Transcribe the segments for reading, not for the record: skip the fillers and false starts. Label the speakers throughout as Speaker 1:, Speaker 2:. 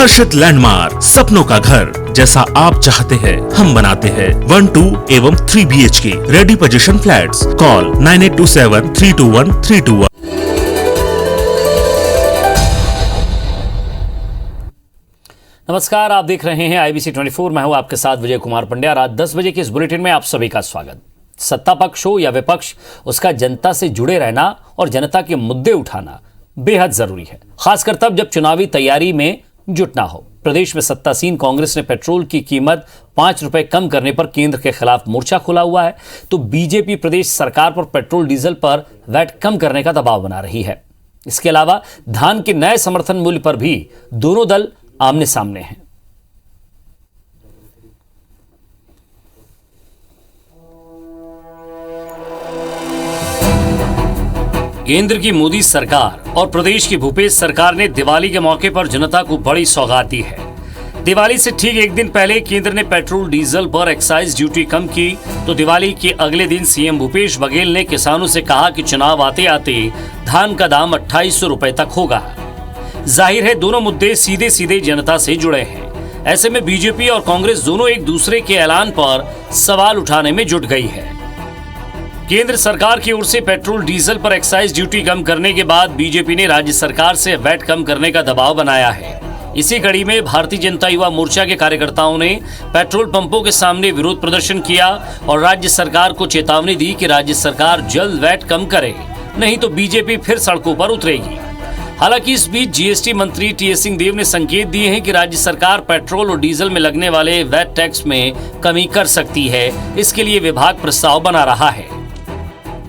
Speaker 1: हर्षित landmark, सपनों का घर जैसा आप चाहते हैं हम बनाते हैं। 1, 2 एवं 3 BHK ready position flats. Call 9827321321।
Speaker 2: नमस्कार, आप देख रहे हैं IBC 24। मैं हूं आपके साथ विजय कुमार पंड्या। रात 10 बजे के इस बुलेटिन में आप सभी का स्वागत। सत्ता पक्ष हो या विपक्ष, उसका जनता से जुड़े रहना और जनता के मुद्दे उठाना बेहद जरूरी है, खासकर तब जब चुनावी तैयारी में जुटना हो। प्रदेश में सत्तासीन कांग्रेस ने पेट्रोल की कीमत 5 रुपए कम करने पर केंद्र के खिलाफ मोर्चा खोला हुआ है, तो बीजेपी प्रदेश सरकार पर पेट्रोल डीजल पर वैट कम करने का दबाव बना रही है। इसके अलावा धान के नए समर्थन मूल्य पर भी दोनों दल आमने सामने हैं। केंद्र की मोदी सरकार और प्रदेश की भूपेश सरकार ने दिवाली के मौके पर जनता को बड़ी सौगात दी है। दिवाली से ठीक एक दिन पहले केंद्र ने पेट्रोल डीजल पर एक्साइज ड्यूटी कम की, तो दिवाली के अगले दिन सीएम भूपेश बघेल ने किसानों से कहा कि चुनाव आते आते धान का दाम 2800 रुपए तक होगा। जाहिर है दोनों मुद्दे सीधे सीधे जनता से जुड़े हैं। ऐसे में बीजेपी और कांग्रेस दोनों एक दूसरे के ऐलान पर सवाल उठाने में जुट गई है। केंद्र सरकार की ओर से पेट्रोल डीजल पर एक्साइज ड्यूटी कम करने के बाद बीजेपी ने राज्य सरकार से वैट कम करने का दबाव बनाया है। इसी कड़ी में भारतीय जनता युवा मोर्चा के कार्यकर्ताओं ने पेट्रोल पंपों के सामने विरोध प्रदर्शन किया और राज्य सरकार को चेतावनी दी कि राज्य सरकार जल्द वैट कम करे, नहीं तो बीजेपी फिर सड़कों पर उतरेगी। हालांकि इस बीच जीएसटी मंत्री टीएस सिंहदेव ने संकेत दिए हैं कि राज्य सरकार पेट्रोल और डीजल में लगने वाले वैट टैक्स में कमी कर सकती है। इसके लिए विभाग प्रस्ताव बना रहा है।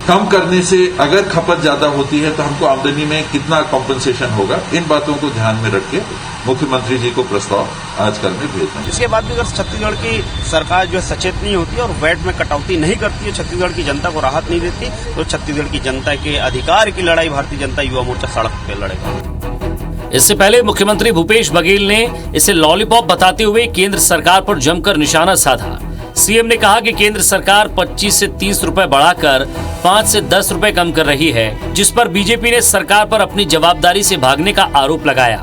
Speaker 3: कम करने से अगर खपत ज्यादा होती है तो हमको आमदनी में कितना कॉम्पेंसेशन होगा, इन बातों को ध्यान में रख के मुख्यमंत्री जी को प्रस्ताव आजकल में भेजना है।
Speaker 4: इसके बाद भी अगर छत्तीसगढ़ की सरकार जो है सचेत नहीं होती है और वैट में कटौती नहीं करती है, छत्तीसगढ़ की जनता को राहत नहीं देती, तो छत्तीसगढ़ की जनता के अधिकार की लड़ाई भारतीय जनता युवा मोर्चा सड़क पे लड़ेगा।
Speaker 2: इससे पहले मुख्यमंत्री भूपेश बघेल ने इसे लॉलीपॉप बताते हुए केंद्र सरकार पर जमकर निशाना साधा। सीएम ने कहा कि केंद्र सरकार 25 से 30 रुपए बढ़ाकर 5 से 10 रुपए कम कर रही है, जिस पर बीजेपी ने सरकार पर अपनी जवाबदारी से भागने का आरोप लगाया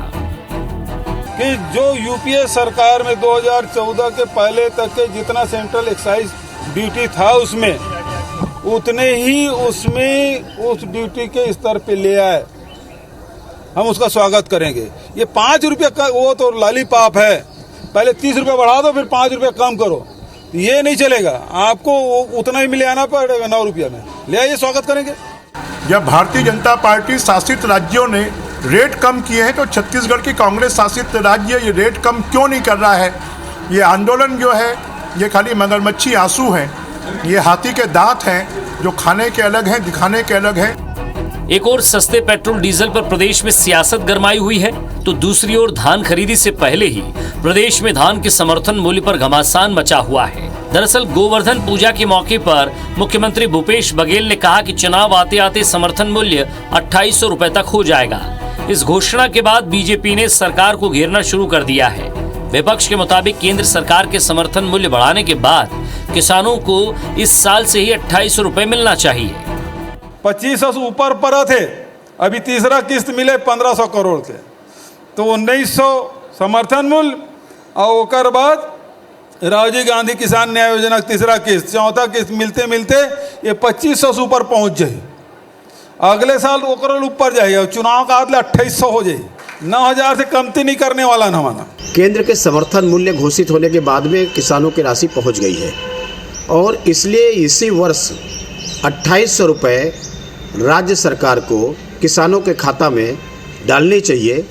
Speaker 5: कि जो यूपीए सरकार में 2014 के पहले तक के जितना सेंट्रल एक्साइज ड्यूटी था उसमें उतने ही उसमें उस ड्यूटी के स्तर पे ले आए, हम उसका स्वागत करेंगे। ये 5 रुपये का वो तो लॉलीपॉप है, पहले 30 रुपये बढ़ा दो फिर 5 रुपये कम करो, ये नहीं चलेगा। आपको उतना ही मिले आना पड़ेगा, 9 रुपये में ले आइए, स्वागत करेंगे।
Speaker 6: जब भारतीय जनता पार्टी शासित राज्यों ने रेट कम किए हैं तो छत्तीसगढ़ की कांग्रेस शासित राज्य ये रेट कम क्यों नहीं कर रहा है? ये आंदोलन जो है ये खाली मगरमच्छी आंसू हैं, ये हाथी के दांत हैं जो खाने के अलग हैं, दिखाने के अलग हैं।
Speaker 2: एक और सस्ते पेट्रोल डीजल पर प्रदेश में सियासत गरमाई हुई है, तो दूसरी ओर धान खरीदी से पहले ही प्रदेश में धान के समर्थन मूल्य पर घमासान मचा हुआ है। दरअसल गोवर्धन पूजा के मौके पर मुख्यमंत्री भूपेश बघेल ने कहा कि चुनाव आते आते समर्थन मूल्य 2800 रुपए तक हो जाएगा। इस घोषणा के बाद बीजेपी ने सरकार को घेरना शुरू कर दिया है। विपक्ष के मुताबिक केंद्र सरकार के समर्थन मूल्य बढ़ाने के बाद किसानों को इस साल से ही 2800 रुपए मिलना चाहिए।
Speaker 5: 2500 से ऊपर पर थे, अभी तीसरा किस्त मिले 1500 करोड़ के, तो 1900 समर्थन मूल्य और ओकर बाद राजीव गांधी किसान न्याय योजना तीसरा किस्त, चौथा किस्त मिलते मिलते ये 2500 से ऊपर पहुंच जाए। अगले साल ओकर ऊपर जाए और चुनाव का आदले 2800 हो जाए। 9000 से कमती नहीं करने वाला न माना।
Speaker 7: केंद्र के समर्थन मूल्य घोषित होने के बाद में किसानों की राशि पहुंच गई है और इसलिए इसी वर्ष 2800 रुपये राज्य सरकार को किसानों के खाता में डालनी चाहिए,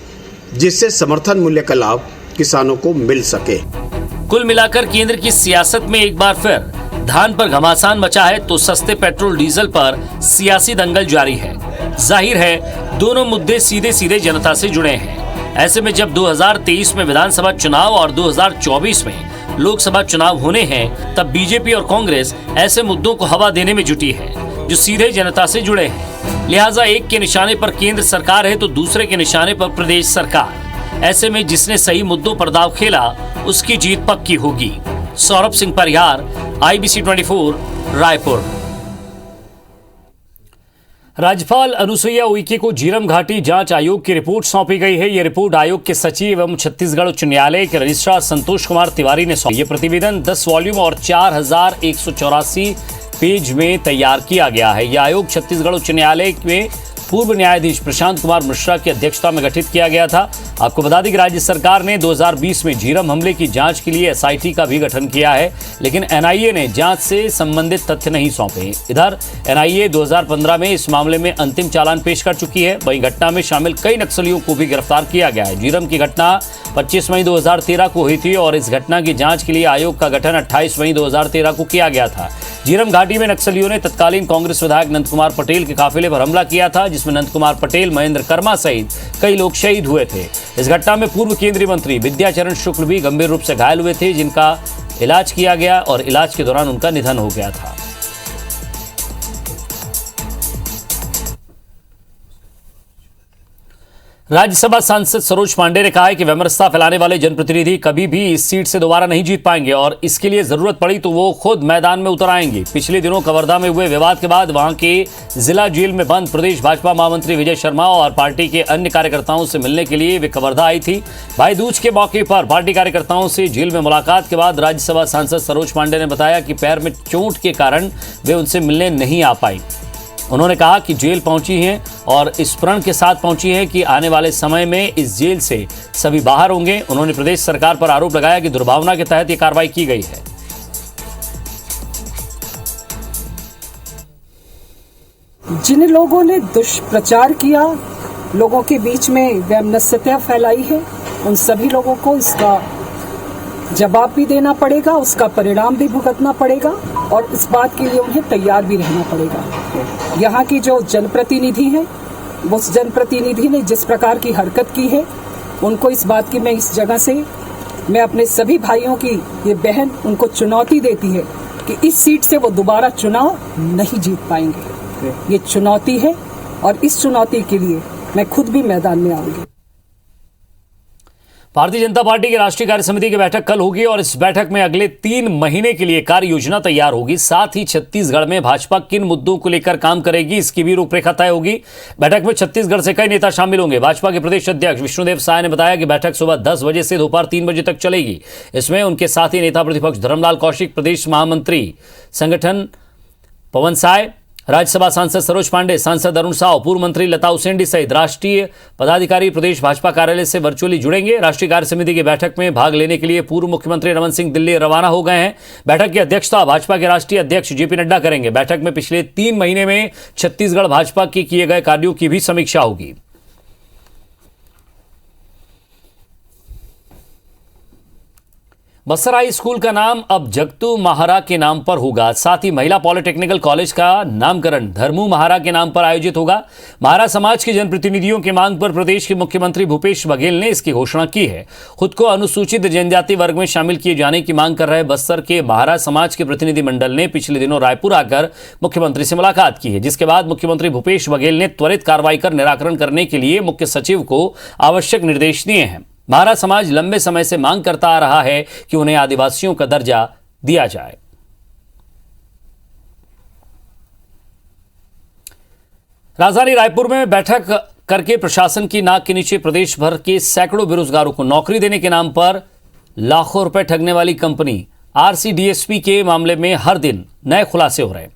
Speaker 7: जिससे समर्थन मूल्य का लाभ किसानों को मिल सके।
Speaker 2: कुल मिलाकर केंद्र की सियासत में एक बार फिर धान पर घमासान मचा है, तो सस्ते पेट्रोल डीजल पर सियासी दंगल जारी है। जाहिर है दोनों मुद्दे सीधे सीधे जनता से जुड़े हैं। ऐसे में जब 2023 में विधानसभा चुनाव और 2024 में लोकसभा चुनाव होने हैं, तब बीजेपी और कांग्रेस ऐसे मुद्दों को हवा देने में जुटी है जो सीधे जनता से जुड़े हैं। लिहाजा एक के निशाने पर केंद्र सरकार है तो दूसरे के निशाने पर प्रदेश सरकार। ऐसे में जिसने सही मुद्दों पर दांव खेला उसकी जीत पक्की होगी। सौरभ सिंह परिहार, IBC 24, रायपुर। राज्यपाल अनुसुईया उइके को झीरम घाटी जांच आयोग की रिपोर्ट सौंपी गई है। यह रिपोर्ट आयोग के सचिव एवं छत्तीसगढ़ उच्च न्यायालय के रजिस्ट्रार संतोष कुमार तिवारी ने सौंपी। यह प्रतिवेदन 10 वॉल्यूम और 4184 पेज में तैयार किया गया है। यह आयोग छत्तीसगढ़ उच्च न्यायालय में पूर्व न्यायाधीश प्रशांत कुमार मिश्रा की अध्यक्षता में गठित किया गया था। आपको बता दें कि राज्य सरकार ने 2020 में झीरम हमले की जांच के लिए एसआईटी का भी गठन किया है, लेकिन एनआईए ने जांच से संबंधित तथ्य नहीं सौंपे। इधर एनआईए 2015 में इस मामले में अंतिम चालान पेश कर चुकी है। वहीं घटना में शामिल कई नक्सलियों को भी गिरफ्तार किया गया है। झीरम की घटना 25 मई 2013 को हुई थी और इस घटना की जांच के लिए आयोग का गठन 28 मई 2013 को किया गया था। झीरम घाटी में नक्सलियों ने तत्कालीन कांग्रेस विधायक नंद कुमार पटेल के काफिले पर हमला किया था, जिसमें नंद कुमार पटेल, महेंद्र कर्मा सहित कई लोग शहीद हुए थे। इस घटना में पूर्व केंद्रीय मंत्री विद्याचरण शुक्ल भी गंभीर रूप से घायल हुए थे, जिनका इलाज किया गया और इलाज के दौरान उनका निधन हो गया था। राज्यसभा सांसद सरोज पांडे ने कहा है कि विमर्शता फैलाने वाले जनप्रतिनिधि कभी भी इस सीट से दोबारा नहीं जीत पाएंगे और इसके लिए जरूरत पड़ी तो वो खुद मैदान में उतर आएंगे। पिछले दिनों कवर्धा में हुए विवाद के बाद वहां के जिला जेल में बंद प्रदेश भाजपा महामंत्री विजय शर्मा और पार्टी के अन्य कार्यकर्ताओं से मिलने के लिए वे कवर्धा आई थी। भाई दूज के मौके पर पार्टी कार्यकर्ताओं से जेल में मुलाकात के बाद राज्यसभा सांसद सरोज पांडे ने बताया कि पैर में चोट के कारण वे उनसे मिलने नहीं आ पाई। उन्होंने कहा कि जेल पहुंची हैं और इस प्रण के साथ पहुंची हैं कि आने वाले समय में इस जेल से सभी बाहर होंगे। उन्होंने प्रदेश सरकार पर आरोप लगाया कि दुर्भावना के तहत ये कार्रवाई की गई है।
Speaker 8: जिन लोगों ने दुष्प्रचार किया, लोगों के बीच में वैमनस्यता फैलाई है, उन सभी लोगों को इसका जवाब भी देना पड़ेगा, उसका परिणाम भी भुगतना पड़ेगा और इस बात के लिए उन्हें तैयार भी रहना पड़ेगा। यहाँ की जो जनप्रतिनिधि हैं, उस जनप्रतिनिधि ने जिस प्रकार की हरकत की है, उनको इस बात की मैं इस जगह से मैं अपने सभी भाइयों की ये बहन उनको चुनौती देती है कि इस सीट से वो दोबारा चुनाव नहीं जीत पाएंगे। ये चुनौती है और इस चुनौती के लिए मैं खुद भी मैदान में आऊंगी।
Speaker 2: भारतीय जनता पार्टी की राष्ट्रीय कार्य समिति की बैठक कल होगी और इस बैठक में अगले 3 महीने के लिए कार्य योजना तैयार होगी। साथ ही छत्तीसगढ़ में भाजपा किन मुद्दों को लेकर काम करेगी, इसकी भी रूपरेखा तय होगी। बैठक में छत्तीसगढ़ से कई नेता शामिल होंगे। भाजपा के प्रदेश अध्यक्ष विष्णुदेव साय ने बताया कि बैठक सुबह 10 बजे से दोपहर 3 बजे तक चलेगी। इसमें उनके साथी नेता प्रतिपक्ष धर्मलाल कौशिक, प्रदेश महामंत्री संगठन पवन साय, राज्यसभा सांसद सरोज पांडे, सांसद अरुण साव, पूर्व मंत्री लता उसेंडी सहित राष्ट्रीय पदाधिकारी प्रदेश भाजपा कार्यालय से वर्चुअली जुड़ेंगे। राष्ट्रीय कार्य समिति की बैठक में भाग लेने के लिए पूर्व मुख्यमंत्री रमन सिंह दिल्ली रवाना हो गए हैं। बैठक की अध्यक्षता भाजपा के राष्ट्रीय अध्यक्ष जेपी नड्डा करेंगे। बैठक में पिछले 3 महीने में छत्तीसगढ़ भाजपा के किए गए कार्यों की भी समीक्षा होगी। बस्तर हाई स्कूल का नाम अब जगतू महारा के नाम पर होगा। साथ ही महिला पॉलिटेक्निकल कॉलेज का नामकरण धर्मू महारा के नाम पर आयोजित होगा। महारा समाज के जनप्रतिनिधियों की मांग पर प्रदेश के मुख्यमंत्री भूपेश बघेल ने इसकी घोषणा की है। खुद को अनुसूचित जनजाति वर्ग में शामिल किए जाने की मांग कर रहे बस्तर के महारा समाज के प्रतिनिधिमंडल ने पिछले दिनों रायपुर आकर मुख्यमंत्री से मुलाकात की है, जिसके बाद मुख्यमंत्री भूपेश बघेल ने त्वरित कार्रवाई कर निराकरण करने के लिए मुख्य सचिव को आवश्यक निर्देश दिए हैं। महारा समाज लंबे समय से मांग करता आ रहा है कि उन्हें आदिवासियों का दर्जा दिया जाए। राजधानी रायपुर में बैठक करके प्रशासन की नाक के नीचे प्रदेश भर के सैकड़ों बेरोजगारों को नौकरी देने के नाम पर लाखों रुपए ठगने वाली कंपनी आरसीडीएसपी के मामले में हर दिन नए खुलासे हो रहे हैं।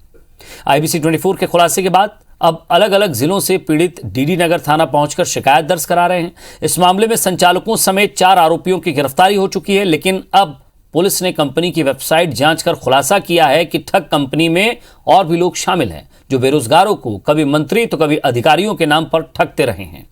Speaker 2: आईबीसी 24 के खुलासे के बाद अब अलग अलग जिलों से पीड़ित डीडी नगर थाना पहुंचकर शिकायत दर्ज करा रहे हैं। इस मामले में संचालकों समेत 4 आरोपियों की गिरफ्तारी हो चुकी है, लेकिन अब पुलिस ने कंपनी की वेबसाइट जांचकर खुलासा किया है कि ठग कंपनी में और भी लोग शामिल हैं, जो बेरोजगारों को कभी मंत्री तो कभी अधिकारियों के नाम पर ठगते रहे हैं।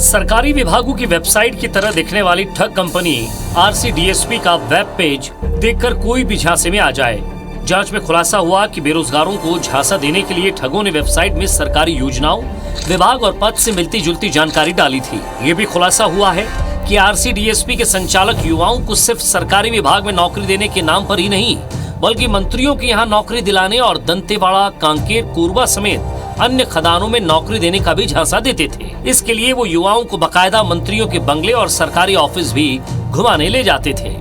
Speaker 2: सरकारी विभागों की वेबसाइट की तरह दिखने वाली ठग कंपनी आरसीडीएसपी का वेब पेज देखकर कोई भी झांसे में आ जाए। जांच में खुलासा हुआ कि बेरोजगारों को झांसा देने के लिए ठगों ने वेबसाइट में सरकारी योजनाओं, विभाग और पद से मिलती जुलती जानकारी डाली थी। ये भी खुलासा हुआ है कि आरसीडीएसपी के संचालक युवाओं को सिर्फ सरकारी विभाग में नौकरी देने के नाम पर ही नहीं, बल्कि मंत्रियों के यहाँ नौकरी दिलाने और दंतेवाड़ा, कांकेर, कोरबा समेत अन्य खदानों में नौकरी देने का भी झांसा देते थे। इसके लिए वो युवाओं को बाकायदा मंत्रियों के बंगले और सरकारी ऑफिस भी घुमाने ले जाते थे।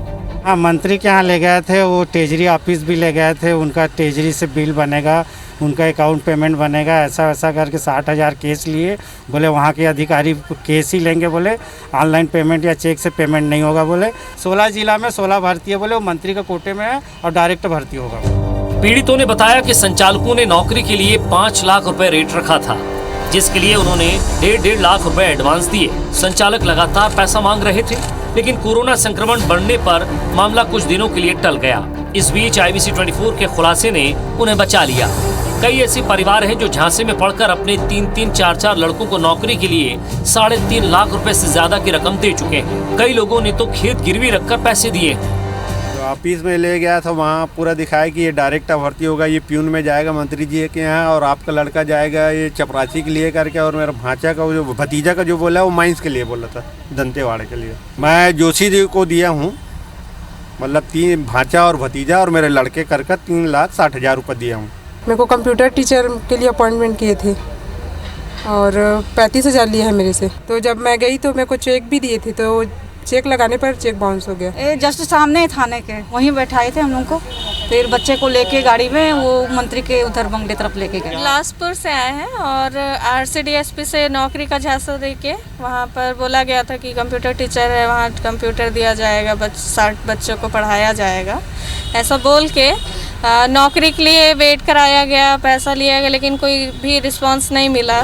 Speaker 9: हाँ, मंत्री के यहाँ ले गए थे, वो ट्रेजरी ऑफिस भी ले गए थे, उनका ट्रेजरी से बिल बनेगा, उनका अकाउंट पेमेंट बनेगा, ऐसा वैसा करके 60,000 केस लिए। बोले वहाँ के अधिकारी केस ही लेंगे, बोले ऑनलाइन पेमेंट या चेक से पेमेंट नहीं होगा। बोले 16 जिला में 16 भर्ती है, बोले वो मंत्री का कोटे में है और डायरेक्ट भर्ती होगा।
Speaker 2: पीड़ितों ने बताया कि संचालकों ने नौकरी के लिए 5 लाख रुपए रेट रखा था, जिसके लिए उन्होंने 1.5 लाख रुपए एडवांस दिए। संचालक लगातार पैसा मांग रहे थे, लेकिन कोरोना संक्रमण बढ़ने पर मामला कुछ दिनों के लिए टल गया। इस बीच IBC 24 के खुलासे ने उन्हें बचा लिया। कई ऐसे परिवार हैं जो झांसे में पड़कर अपने 3-3, 4-4 लड़कों को नौकरी के लिए 3.5 लाख रुपए से ज्यादा की रकम दे चुके हैं। कई लोगों ने तो खेत गिरवी रखकर पैसे दिए।
Speaker 10: ऑफिस में ले गया था, वहाँ पूरा दिखाया कि ये डायरेक्ट भर्ती होगा, ये प्यून में जाएगा मंत्री जी के यहाँ, और आपका लड़का जाएगा ये चपरासी के लिए करके, और मेरा भांचा का जो भतीजा का जो बोला वो माइंस के लिए बोला था, दंतेवाड़े के लिए। मैं जोशी जी को दिया हूँ, मतलब 3 भांचा और भतीजा और मेरे लड़के कर 3,60,000 रुपये दिया हूँ।
Speaker 11: मेरे को कंप्यूटर टीचर के लिए अपॉइंटमेंट किए थे और 35,000 लिए हैं मेरे से। तो जब मैं गई तो मेरे को चेक भी दिए थे, तो चेक लगाने पर चेक बाउंस हो गया।
Speaker 12: जस्ट सामने थाने के वहीं बैठाए थे हम लोग को, फिर बच्चे को लेके गाड़ी में वो मंत्री के उधर बंगले तरफ लेके गए।
Speaker 13: बिलासपुर से आए हैं और RCDSP से नौकरी का झांसा देके वहाँ पर बोला गया था कि कंप्यूटर टीचर है, वहाँ कंप्यूटर दिया जाएगा, 60 बच्चों को पढ़ाया जाएगा, ऐसा बोल के नौकरी के लिए वेट कराया गया, पैसा लिया गया, लेकिन कोई भी रिस्पांस नहीं मिला।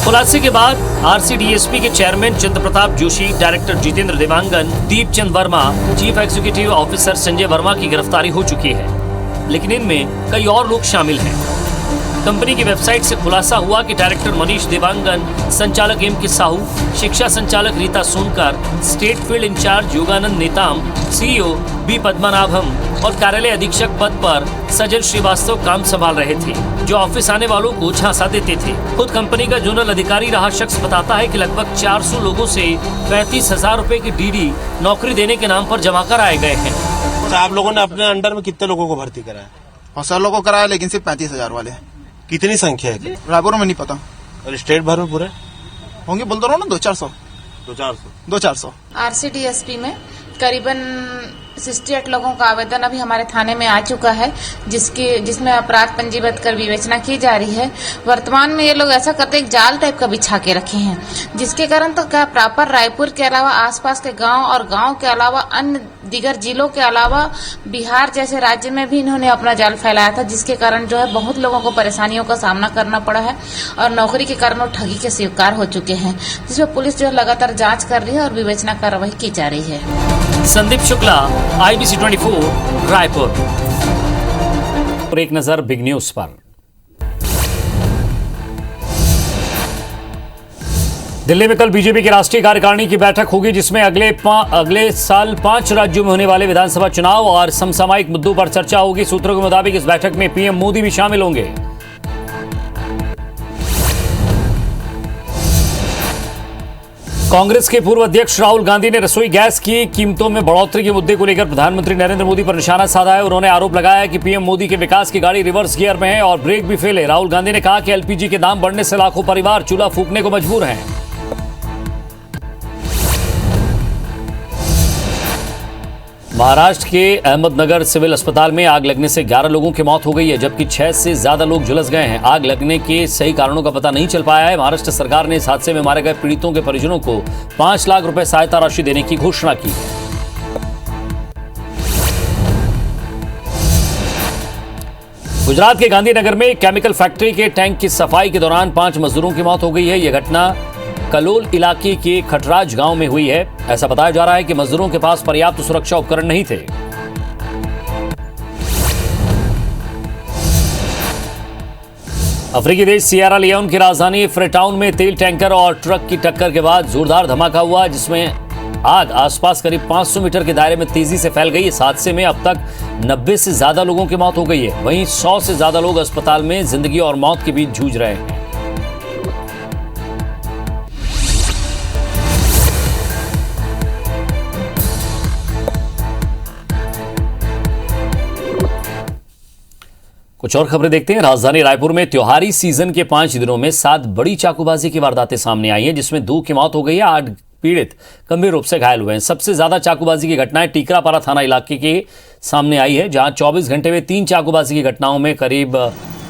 Speaker 2: खुलासे के बाद RCDSP के chairman Chandra Pratap Joshi, director Jitendra Dewangan, Deep Chand Verma, chief executive officer Sanjay Verma की गिरफ्तारी हो चुकी है, लेकिन इनमें कई और लोग शामिल हैं। कंपनी की वेबसाइट से खुलासा हुआ कि डायरेक्टर मनीष देवांगन, संचालक M.K. साहू, शिक्षा संचालक Rita Sonkar, state field incharge Yoganand Netam, CEO B. Padmanabham और कार्यालय अधीक्षक पद पर सजल श्रीवास्तव काम संभाल रहे थे, जो ऑफिस आने वालों को झांसा देते थे। खुद कंपनी का जोनल अधिकारी रहा शख्स बताता है कि लगभग 400 लोगों से 35,000 रुपए की DD नौकरी देने के नाम पर जमा कराए गए हैं।
Speaker 14: तो आप लोगों ने अपने अंडर में कितने लोगों को भर्ती कराया?
Speaker 15: और सर लोगों को कराया, लेकिन सिर्फ 35,000 वाले।
Speaker 14: कितनी संख्या है?
Speaker 15: रायपुर में नहीं पता।
Speaker 14: और स्टेट भर में पूरे
Speaker 15: होंगे, बोल तो रहा हूँ ना, 200-400।
Speaker 16: RCDSP में करीबन 68 लोगों का आवेदन अभी हमारे थाने में आ चुका है, जिसमें अपराध पंजीबद्ध कर विवेचना की जा रही है। वर्तमान में ये लोग ऐसा करते एक जाल टाइप का बिछा के रखे हैं, जिसके कारण तो क्या प्रॉपर रायपुर के अलावा आसपास के गांव और गांव के अलावा अन्य दीगर जिलों के अलावा बिहार जैसे राज्य में भी इन्होंने अपना जाल फैलाया था, जिसके कारण जो है बहुत लोगों को परेशानियों का सामना करना पड़ा है और नौकरी के कारण वो ठगी के शिकार हो चुके हैं, जिसमें पुलिस जो है लगातार जाँच कर रही है और विवेचना कार्रवाई की जा रही है।
Speaker 2: संदीप शुक्ला, IBC 24 रायपुर। और एक नजर बिग न्यूज पर। दिल्ली में कल बीजेपी की राष्ट्रीय कार्यकारिणी की बैठक होगी, जिसमें अगले साल 5 राज्यों में होने वाले विधानसभा चुनाव और समसामयिक मुद्दों पर चर्चा होगी। सूत्रों के मुताबिक इस बैठक में PM मोदी भी शामिल होंगे। कांग्रेस के पूर्व अध्यक्ष राहुल गांधी ने रसोई गैस की कीमतों में बढ़ोतरी के मुद्दे को लेकर प्रधानमंत्री नरेंद्र मोदी पर निशाना साधा है। उन्होंने आरोप लगाया कि PM मोदी के विकास की गाड़ी रिवर्स गियर में है और ब्रेक भी फेल है। राहुल गांधी ने कहा कि LPG के दाम बढ़ने से लाखों परिवार चूल्हा फूंकने को मजबूर हैं। महाराष्ट्र के अहमदनगर सिविल अस्पताल में आग लगने से 11 लोगों की मौत हो गई है, जबकि 6 से ज्यादा लोग झुलस गए हैं। आग लगने के सही कारणों का पता नहीं चल पाया है। महाराष्ट्र सरकार ने इस हादसे में मारे गए पीड़ितों के परिजनों को 5 लाख रुपए सहायता राशि देने की घोषणा की है। गुजरात के गांधीनगर में केमिकल फैक्ट्री के टैंक की सफाई के दौरान 5 मजदूरों की मौत हो गई है। यह घटना कलोल इलाके के खटराज गांव में हुई है। ऐसा बताया जा रहा है कि मजदूरों के पास पर्याप्त सुरक्षा उपकरण नहीं थे। अफ्रीकी देश सियरा लियोन की राजधानी फ्रीटाउन में तेल टैंकर और ट्रक की टक्कर के बाद जोरदार धमाका हुआ, जिसमें आग आसपास करीब 500 मीटर के दायरे में तेजी से फैल गई। इस हादसे में अब तक 90 से ज्यादा लोगों की मौत हो गई है। वहीं 100 से ज्यादा लोग अस्पताल में जिंदगी और मौत के बीच जूझ रहे हैं। कुछ और खबरें देखते हैं। राजधानी रायपुर में त्योहारी सीजन के 5 दिनों में 7 बड़ी चाकूबाजी की वारदातें सामने आई हैं, जिसमें 2 की मौत हो गई है, पीड़ित गंभीर रूप से घायल हुए हैं। सबसे ज्यादा चाकूबाजी की घटनाएं टीकरापारा थाना इलाके के सामने आई है, जहां 24 घंटे में 3 चाकूबाजी की घटनाओं में करीब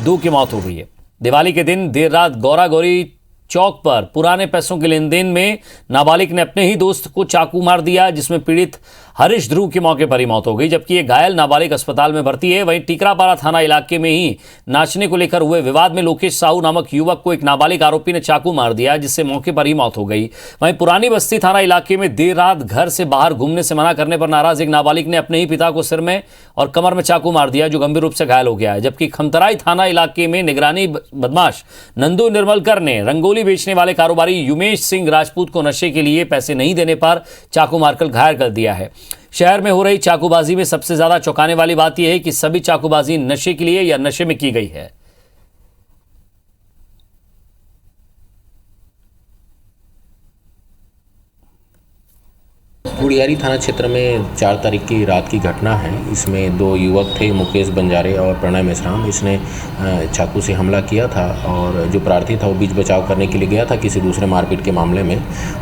Speaker 2: 2 की मौत हो गई है। दिवाली के दिन देर रात गौरा गौरी चौक पर पुराने पैसों के लेन देन में नाबालिग ने अपने ही दोस्त को चाकू मार दिया, जिसमें पीड़ित हरीश ध्रुव की मौके पर ही मौत हो गई, जबकि ये घायल नाबालिग अस्पताल में भर्ती है। वहीं टीकरापारा थाना इलाके में ही नाचने को लेकर हुए विवाद में लोकेश साहू नामक युवक को एक नाबालिग आरोपी ने चाकू मार दिया, जिससे मौके पर ही मौत हो गई। वहीं पुरानी बस्ती थाना इलाके में देर रात घर से बाहर घूमने से मना करने पर नाराज एक नाबालिग ने अपने ही पिता को सिर में और कमर में चाकू मार दिया, जो गंभीर रूप से घायल हो गया है। जबकि खमतराई थाना इलाके में निगरानी बदमाश नंदू निर्मलकर ने रंगोली बेचने वाले कारोबारी युमेश सिंह राजपूत को नशे के लिए पैसे नहीं देने पर चाकू मारकर घायल कर दिया है। शहर में हो रही चाकूबाजी में सबसे ज्यादा चौंकाने वाली बात यह है कि सभी चाकूबाजी नशे के लिए या नशे में की गई है।
Speaker 17: गुड़ियारी थाना क्षेत्र में 4 तारीख की रात की घटना है। इसमें 2 युवक थे, मुकेश बंजारे और प्रणय मेश्राम। इसने चाकू से हमला किया था और जो प्रार्थी था वो बीच बचाव करने के लिए गया था किसी दूसरे मारपीट के मामले में,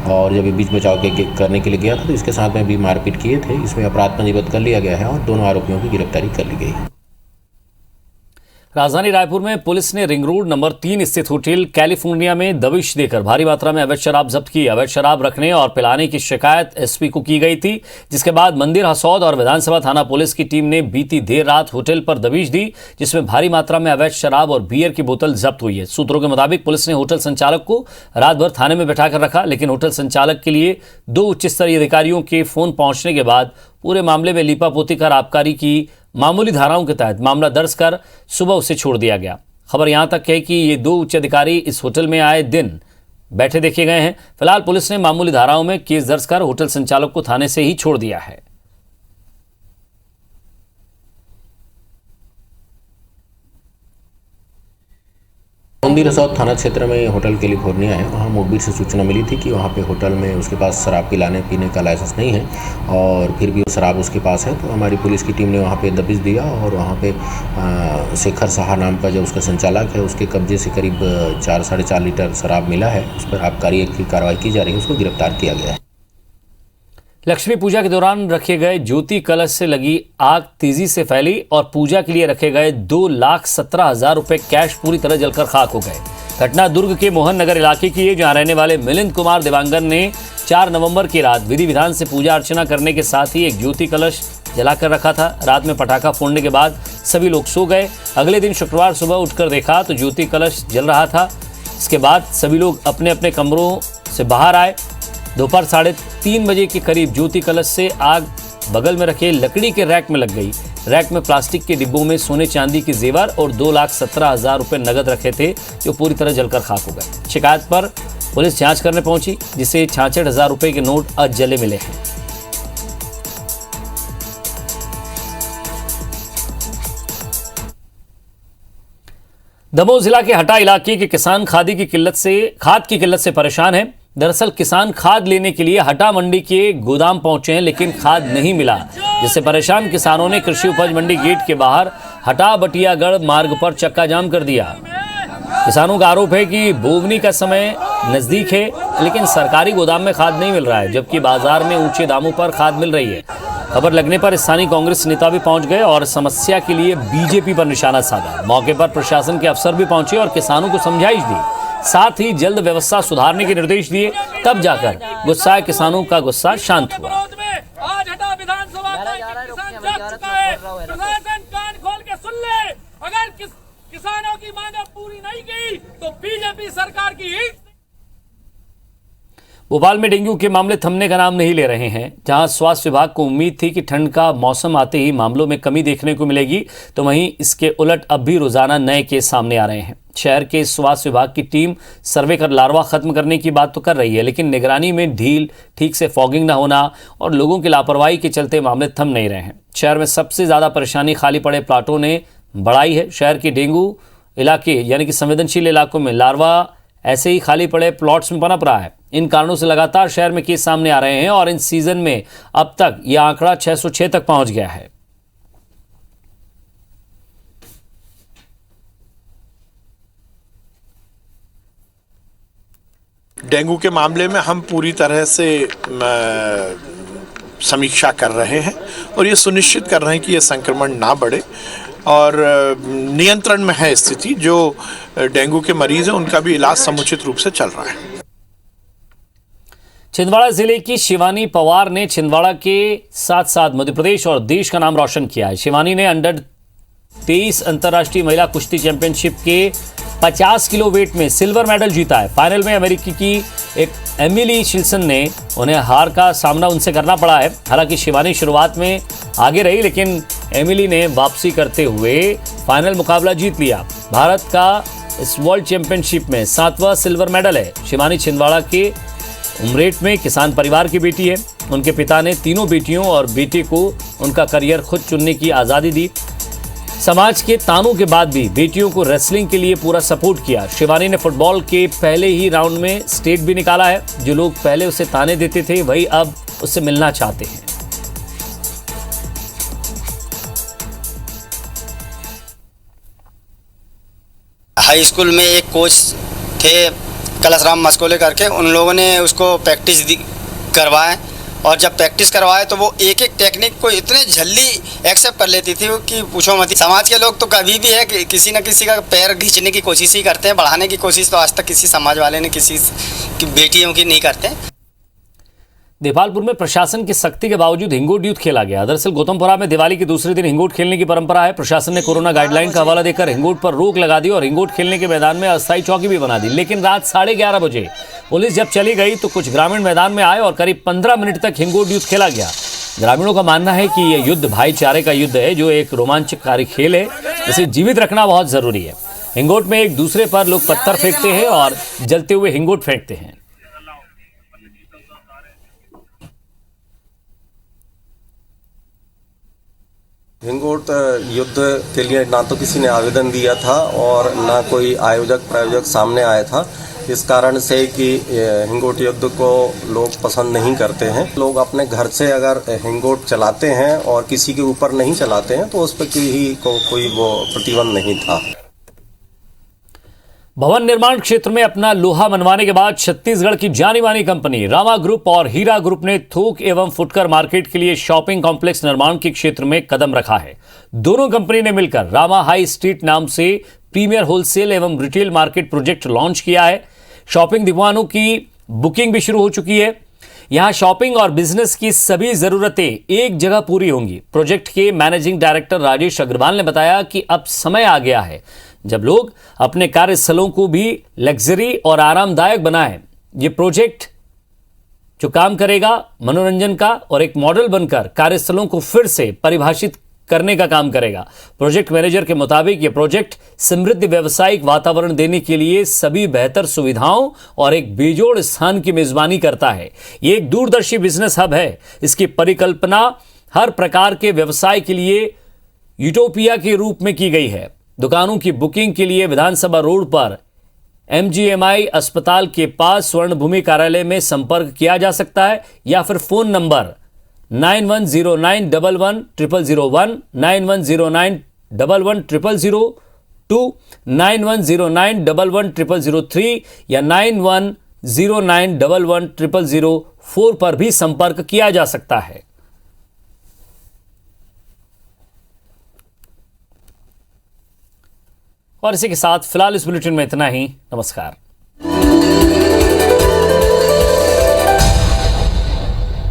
Speaker 17: और जब ये बीच बचाव करने के लिए गया था तो इसके साथ में भी मारपीट किए थे। इसमें अपराध पंजीबद्ध कर लिया गया है और दोनों आरोपियों की गिरफ्तारी कर ली गई है।
Speaker 2: राजधानी रायपुर में पुलिस ने रिंग रोड नंबर 3 स्थित होटल कैलिफोर्निया में दबिश देकर भारी मात्रा में अवैध शराब जब्त की। अवैध शराब रखने और पिलाने की शिकायत एसपी को की गई थी, जिसके बाद मंदिर हसौद और विधानसभा थाना पुलिस की टीम ने बीती देर रात होटल पर दबिश दी, जिसमें भारी मात्रा में अवैध शराब और बियर की बोतल जब्त हुई है। सूत्रों के मुताबिक पुलिस ने होटल संचालक को रात भर थाने में बैठाकर रखा, लेकिन होटल संचालक के लिए 2 उच्च स्तरीय अधिकारियों के फोन पहुंचने के बाद पूरे मामले में लीपापोती कर आबकारी की मामूली धाराओं के तहत मामला दर्ज कर सुबह उसे छोड़ दिया गया। खबर यहां तक है कि ये 2 उच्च अधिकारी इस होटल में आए दिन बैठे देखे गए हैं। फिलहाल पुलिस ने मामूली धाराओं में केस दर्ज कर होटल संचालक को थाने से ही छोड़ दिया है।
Speaker 17: मंदिर हसौद थाना क्षेत्र में होटल कैलिफोर्निया है। वहाँ मुखबिर से सूचना मिली थी कि वहाँ पे होटल में उसके पास शराब पिलाने पीने का लाइसेंस नहीं है और फिर भी वो शराब उसके पास है। तो हमारी पुलिस की टीम ने वहाँ पे दबिश दिया और वहाँ पे शेखर साहा नाम का जो उसका संचालक है, उसके कब्जे से करीब 4-4.5 लीटर शराब मिला है। उस पर आबकारी की कार्रवाई की जा रही है, उसको गिरफ्तार किया गया है।
Speaker 2: लक्ष्मी पूजा के दौरान रखे गए ज्योति कलश से लगी आग तेजी से फैली और पूजा के लिए रखे गए 2,17,000 रुपए कैश पूरी तरह जलकर खाक हो गए। घटना दुर्ग के मोहन नगर इलाके की है, जहां रहने वाले मिलिंद कुमार देवांगन ने 4 नवंबर की रात विधि विधान से पूजा अर्चना करने के साथ ही एक ज्योति कलश जलाकर रखा था। रात में पटाखा फोड़ने के बाद सभी लोग सो गए। अगले दिन शुक्रवार सुबह उठकर देखा तो ज्योति कलश जल रहा था। इसके बाद सभी लोग अपने अपने कमरों से बाहर आए। दोपहर 3:30 बजे के करीब ज्योति कलश से आग बगल में रखे लकड़ी के रैक में लग गई। रैक में प्लास्टिक के डिब्बों में सोने चांदी के जेवर और 2,17,000 रुपए नगद रखे थे, जो पूरी तरह जलकर खाक हो गए। शिकायत पर पुलिस जांच करने पहुंची, जिसे 66,000 रुपए के नोट अधजले मिले हैं। दमोह जिला के हटा इलाके के किसान खाद की किल्लत से परेशान है। दरअसल किसान खाद लेने के लिए हटा मंडी के गोदाम पहुंचे हैं, लेकिन खाद नहीं मिला, जिससे परेशान किसानों ने कृषि उपज मंडी गेट के बाहर हटा बटियागढ़ मार्ग पर चक्का जाम कर दिया। किसानों का आरोप है कि बोवनी का समय नजदीक है, लेकिन सरकारी गोदाम में खाद नहीं मिल रहा है, जबकि बाजार में ऊंचे दामों पर खाद मिल रही है। खबर लगने पर स्थानीय कांग्रेस नेता भी पहुंच गए और समस्या के लिए बीजेपी पर निशाना साधा। मौके पर प्रशासन के अफसर भी पहुंचे और किसानों को समझाइश दी, साथ ही जल्द व्यवस्था सुधारने के निर्देश दिए। तब जाकर गुस्साए किसानों का गुस्सा शांत हुआ।
Speaker 18: आज हटा विधानसभा का किसान जाग चुका है। प्रशासन कान खोल के सुन ले, अगर किसानों की मांग पूरी नहीं की तो बीजेपी सरकार की ही।
Speaker 2: भोपाल में डेंगू के मामले थमने का नाम नहीं ले रहे हैं। जहां स्वास्थ्य विभाग को उम्मीद थी कि ठंड का मौसम आते ही मामलों में कमी देखने को मिलेगी, तो वहीं इसके उलट अब भी रोजाना नए केस सामने आ रहे हैं। शहर के स्वास्थ्य विभाग की टीम सर्वे कर लार्वा खत्म करने की बात तो कर रही है, लेकिन निगरानी में ढील, ठीक से फॉगिंग न होना और लोगों की लापरवाही के चलते मामले थम नहीं रहे हैं। शहर में सबसे ज्यादा परेशानी खाली पड़े प्लाटों ने बढ़ाई है। शहर के डेंगू इलाके यानी कि संवेदनशील इलाकों में लार्वा ऐसे ही खाली पड़े प्लॉट्स में पनप रहा है। इन कारणों से लगातार शहर में केस सामने आ रहे हैं और इन सीजन में अब तक यह आंकड़ा 606 तक पहुंच गया है।
Speaker 6: डेंगू के मामले में हम पूरी तरह से समीक्षा कर रहे हैं और ये सुनिश्चित कर रहे हैं कि ये संक्रमण ना बढ़े और नियंत्रण में है स्थिति। जो डेंगू के मरीज हैं उनका भी इलाज समुचित रूप से चल रहा है।
Speaker 2: छिंदवाड़ा जिले की शिवानी पवार ने छिंदवाड़ा के साथ साथ मध्य प्रदेश और देश का नाम रोशन किया है। शिवानी ने अंडर 23 अंतर्राष्ट्रीय महिला कुश्ती चैंपियनशिप के 50 किलो वेट में सिल्वर मेडल जीता है। फाइनल में अमेरिकी की एक एमिली शिल्सन ने उन्हें हार का सामना उनसे करना पड़ा है। हालांकि शिवानी शुरुआत में आगे रही, लेकिन एमिली ने वापसी करते हुए फाइनल मुकाबला जीत लिया। भारत का इस वर्ल्ड चैंपियनशिप में 7वां सिल्वर मेडल है। शिवानी छिंदवाड़ा के उमरेट में किसान परिवार की बेटी है। उनके पिता ने तीनों बेटियों और बेटे को उनका करियर खुद चुनने की आज़ादी दी। समाज के तानों के बाद भी बेटियों को रेसलिंग के लिए पूरा सपोर्ट किया। शिवानी ने फुटबॉल के पहले ही राउंड में स्टेट भी निकाला है। जो लोग पहले उसे ताने देते थे वही अब उससे मिलना चाहते हैं।
Speaker 19: हाई स्कूल में एक कोच थे कलशराम मस्कोले करके, उन लोगों ने उसको प्रैक्टिस करवाए और जब प्रैक्टिस करवाए तो वो एक एक टेक्निक को इतने जल्दी एक्सेप्ट कर लेती थी कि पूछो मत। समाज के लोग तो कभी भी है कि किसी न किसी का पैर खींचने की कोशिश ही करते हैं, बढ़ाने की कोशिश तो आज तक किसी समाज वाले ने किसी की बेटियों की नहीं करते।
Speaker 2: देपालपुर में प्रशासन की सख्ती के बावजूद हिंगोट युद्ध खेला गया। दरअसल गौतमपुरा में दिवाली के दूसरे दिन हिंगोट खेलने की परंपरा है। प्रशासन ने कोरोना गाइडलाइन का हवाला देकर हिंगोट पर रोक लगा दी और हिंगोट खेलने के मैदान में अस्थायी चौकी भी बना दी। लेकिन रात 11:30 बजे पुलिस जब चली गई तो कुछ ग्रामीण मैदान में आए और करीब 15 मिनट तक हिंगोट युद्ध खेला गया। ग्रामीणों का मानना है कि यह युद्ध भाईचारे का युद्ध है, जो एक रोमांचकारी खेल है। इसे जीवित रखना बहुत जरूरी है। हिंगोट में एक दूसरे पर लोग पत्थर फेंकते हैं और जलते हुए हिंगोट फेंकते हैं।
Speaker 20: हिंगोट युद्ध के लिए ना तो किसी ने आवेदन दिया था और ना कोई आयोजक प्रायोजक सामने आया था। इस कारण से कि हिंगोट युद्ध को लोग पसंद नहीं करते हैं। लोग अपने घर से अगर हिंगोट चलाते हैं और किसी के ऊपर नहीं चलाते हैं तो उस पर कोई वो प्रतिबंध नहीं था।
Speaker 2: भवन निर्माण क्षेत्र में अपना लोहा मनवाने के बाद छत्तीसगढ़ की जानी मानी कंपनी रामा ग्रुप और हीरा ग्रुप ने थोक एवं फुटकर मार्केट के लिए शॉपिंग कॉम्प्लेक्स निर्माण के क्षेत्र में कदम रखा है। दोनों कंपनी ने मिलकर रामा हाई स्ट्रीट नाम से प्रीमियर होलसेल एवं रिटेल मार्केट प्रोजेक्ट लॉन्च किया है। शॉपिंग दुकानों की बुकिंग भी शुरू हो चुकी है। यहां शॉपिंग और बिजनेस की सभी जरूरतें एक जगह पूरी होंगी। प्रोजेक्ट के मैनेजिंग डायरेक्टर राजेश अग्रवाल ने बताया कि अब समय आ गया है जब लोग अपने कार्यस्थलों को भी लग्जरी और आरामदायक बनाएं। ये प्रोजेक्ट जो काम करेगा मनोरंजन का और एक मॉडल बनकर कार्यस्थलों को फिर से परिभाषित करने का काम करेगा। प्रोजेक्ट मैनेजर के मुताबिक यह प्रोजेक्ट समृद्ध व्यावसायिक वातावरण देने के लिए सभी बेहतर सुविधाओं और एक बेजोड़ स्थान की मेजबानी करता है। यह एक दूरदर्शी बिजनेस हब है। इसकी परिकल्पना हर प्रकार के व्यवसाय के लिए यूटोपिया के रूप में की गई है। दुकानों की बुकिंग के लिए विधानसभा रोड पर MGMI अस्पताल के पास स्वर्ण भूमि कार्यालय में संपर्क किया जा सकता है या फिर फोन नंबर 9109110001, 9109110002, 9109110003 या 9109110004 पर भी संपर्क किया जा सकता है। और इसी के साथ फिलहाल इस बुलेटिन में इतना ही। नमस्कार।